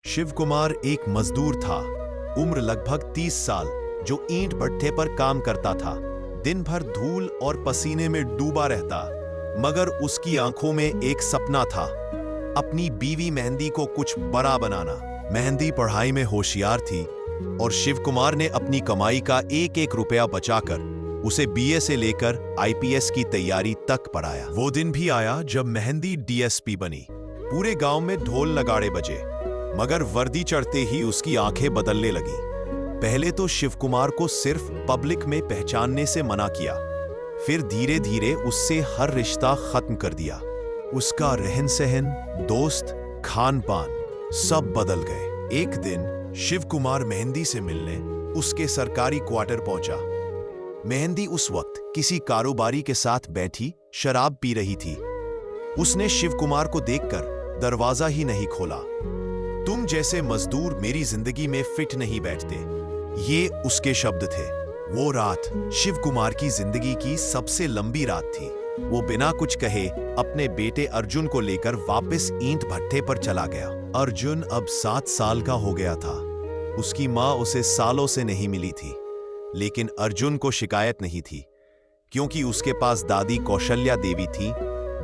शिव कुमार एक मजदूर था, उम्र लगभग 30 साल, जो ईंट भट्ठे पर काम करता था। दिन भर धूल और पसीने में डूबा रहता, मगर उसकी आंखों में एक सपना था, अपनी बीवी मेहंदी को कुछ बड़ा बनाना। मेहंदी पढ़ाई में होशियार थी और शिव कुमार ने अपनी कमाई का एक एक रुपया बचाकर उसे बीए से लेकर आईपीएस की तैयारी तक पढ़ाया। वो दिन भी आया जब मेहंदी डीएसपी बनी। पूरे गांव में ढोल नगाड़े बजे, मगर वर्दी चढ़ते ही उसकी आंखें बदलने लगी। पहले तो शिव कुमार को सिर्फ पब्लिक में पहचानने से मना किया, फिर धीरे धीरे उससे हर रिश्ता खत्म कर दिया। उसका रहन सहन, दोस्त, खान पान सब बदल गए। एक दिन शिव कुमार मेहंदी से मिलने उसके सरकारी क्वार्टर पहुंचा। मेहंदी उस वक्त किसी कारोबारी के साथ बैठी शराब पी रही थी। उसने शिव कुमार को देखकर दरवाजा ही नहीं खोला। तुम जैसे मजदूर मेरी जिंदगी में फिट नहीं बैठते, ये उसके शब्द थे। वो रात शिव कुमार की जिंदगी की सबसे लंबी रात थी। वो बिना कुछ कहे अपने बेटे अर्जुन को लेकर वापस ईंट भट्ठे पर चला गया। अर्जुन अब 7 साल का हो गया था। उसकी मां उसे सालों से नहीं मिली थी, लेकिन अर्जुन को शिकायत नहीं थी, क्योंकि उसके पास दादी कौशल्या देवी थी,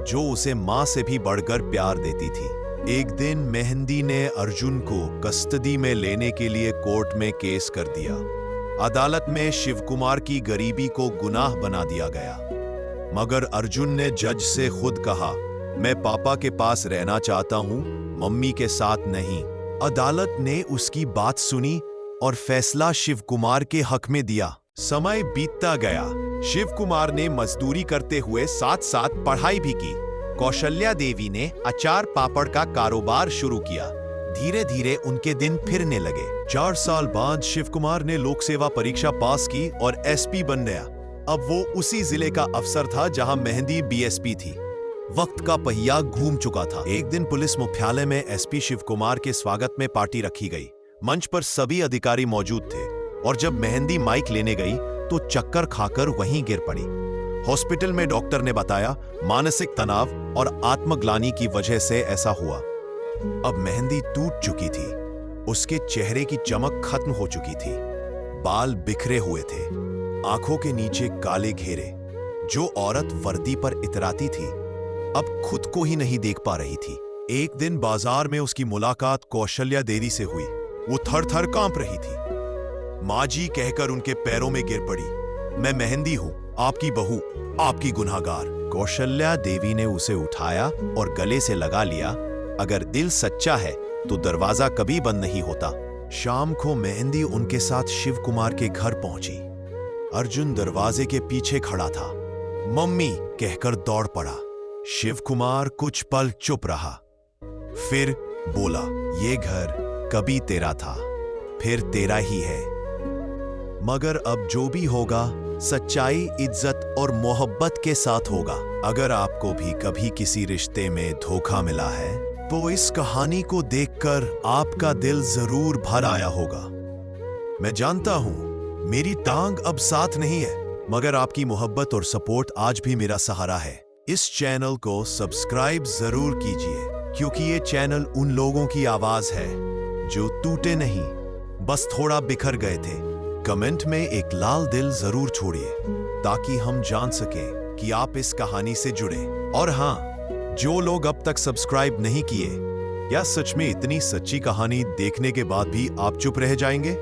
जो उसे मां से भी बढ़कर प्यार देती थी। एक दिन मेहंदी ने अर्जुन को कस्टडी में लेने के लिए कोर्ट में केस कर दिया। अदालत में शिव कुमार की गरीबी को गुनाह बना दिया गया, मगर अर्जुन ने जज से खुद कहा, मैं पापा के पास रहना चाहता हूं, मम्मी के साथ नहीं। अदालत ने उसकी बात सुनी और फैसला शिव कुमार के हक में दिया। समय बीतता गया। शिव कुमार ने मजदूरी करते हुए साथ साथ पढ़ाई भी की। कौशल्या देवी ने अचार पापड़ का कारोबार शुरू किया। धीरे धीरे उनके दिन फिरने लगे। 4 साल बाद शिव कुमार ने लोक सेवा परीक्षा पास की और एसपी बन गया। अब वो उसी जिले का अफसर था जहां मेहंदी बीएसपी थी। वक्त का पहिया घूम चुका था। एक दिन पुलिस मुख्यालय में एसपी शिव कुमार के स्वागत में पार्टी रखी गई। मंच पर सभी अधिकारी मौजूद थे और जब मेहंदी माइक लेने गई तो चक्कर खाकर वहीं गिर पड़ी। हॉस्पिटल में डॉक्टर ने बताया, मानसिक तनाव और आत्मग्लानि की वजह से ऐसा हुआ। अब मेहंदी टूट चुकी थी, उसके चेहरे की चमक खत्म हो चुकी थी, बाल बिखरे हुए थे, आंखों के नीचे काले घेरे। जो औरत वर्दी पर इतराती थी, अब खुद को ही नहीं देख पा रही थी। एक दिन बाजार में उसकी मुलाकात कौशल्या देवी से हुई। वो थर-थर कांप रही थी। माँ जी कहकर उनके पैरों में गिर पड़ी, मैं मेहंदी हूं, आपकी बहू, आपकी गुनहगार। कौशल्या देवी ने उसे उठाया और गले से लगा लिया। अगर दिल सच्चा है तो दरवाजा कभी बंद नहीं होता। शाम को मेहंदी उनके साथ शिव कुमार के घर पहुंची। अर्जुन दरवाजे के पीछे खड़ा था। मम्मी कहकर दौड़ पड़ा। शिव कुमार कुछ पल चुप रहा, फिर बोला, ये घर कभी तेरा था, फिर तेरा ही है, मगर अब जो भी होगा सच्चाई, इज्जत और मोहब्बत के साथ होगा। अगर आपको भी कभी किसी रिश्ते में धोखा मिला है तो इस कहानी को देखकर आपका दिल जरूर भर आया होगा। मैं जानता हूं मेरी टांग अब साथ नहीं है, मगर आपकी मोहब्बत और सपोर्ट आज भी मेरा सहारा है। इस चैनल को सब्सक्राइब जरूर कीजिए, क्योंकि ये चैनल उन लोगों की आवाज है जो टूटे नहीं, बस थोड़ा बिखर गए थे। कमेंट में एक लाल दिल जरूर छोड़िए, ताकि हम जान सकें कि आप इस कहानी से जुड़े। और हाँ, जो लोग अब तक सब्सक्राइब नहीं किए, या सच में इतनी सच्ची कहानी देखने के बाद भी आप चुप रह जाएंगे?